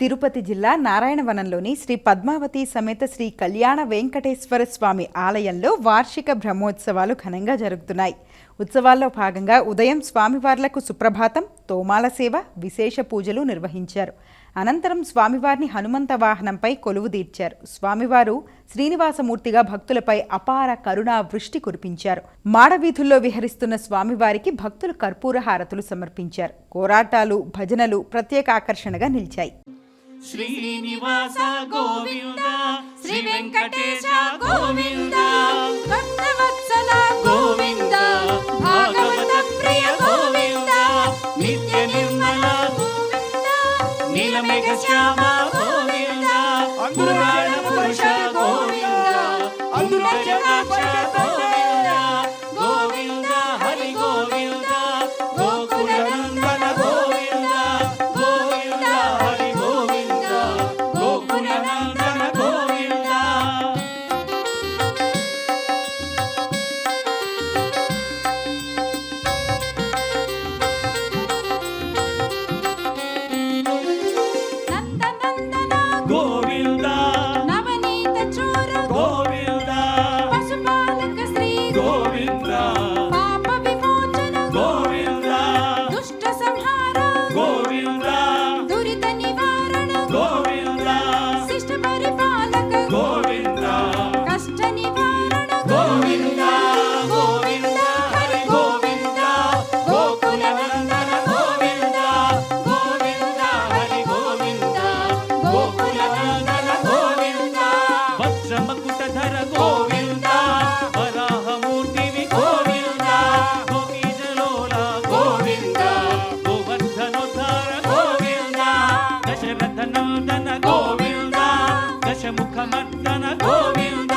తిరుపతి జిల్లా నారాయణవనంలోని శ్రీ పద్మావతి సమేత శ్రీ కళ్యాణ వెంకటేశ్వర స్వామి ఆలయంలో వార్షిక బ్రహ్మోత్సవాలు ఘనంగా జరుగుతున్నాయి. ఉత్సవాల్లో భాగంగా ఉదయం స్వామివార్లకు సుప్రభాతం, తోమాల సేవ, విశేష పూజలు నిర్వహించారు. అనంతరం స్వామివారిని హనుమంత వాహనంపై కొలువుదీర్చారు. స్వామివారు శ్రీనివాసమూర్తిగా భక్తులపై అపార కరుణా వృష్టి కురిపించారు. మాడవీధుల్లో విహరిస్తున్న స్వామివారికి భక్తులు కర్పూర హారతులు సమర్పించారు. కోరాటాలు, భజనలు ప్రత్యేక ఆకర్షణగా నిలిచాయి. శ్రీనివాస గోవింద, శ్రీ వెంకటేశ గోవింద, భక్తవత్సల గోవింద, భాగవత ప్రియ గోవింద, నిత్య నిర్మల గోవింద, నీలమేఘ శ్యామ గోవింద, పురాణ పురుష గోవింద, అమృత జనాక్ష గోవింద, గోవింద హరి గోవింద, గోకుల నందన గోవింద, గోవింద హరి గోవింద, గోకుల నందన గోవింద. నందనందన గోవింద, నవనీత చోర గోవింద, పశుపాలక శ్రీ గోవింద, పాప విమోచన గోవింద, దుష్ట సంహార గోవింద, దురిత నివారణ గోవింద, శిష్ట పరిపాలక గోవింద, కష్ట నివారణ గోవింద, గోవింద హరి గోవింద, గోకుల నందన గోవింద, గోవింద హరి గోవింద, గోకుల నందన గోవింద, వజ్రమకుటధర గోవింద, వరాహమూర్తివి గోవింద, గోపీజలోల గోవింద, గోవర్ధనోద్ధార గోవింద, దశరథ నందన గోవింద, దశముఖ మర్దన గోవింద,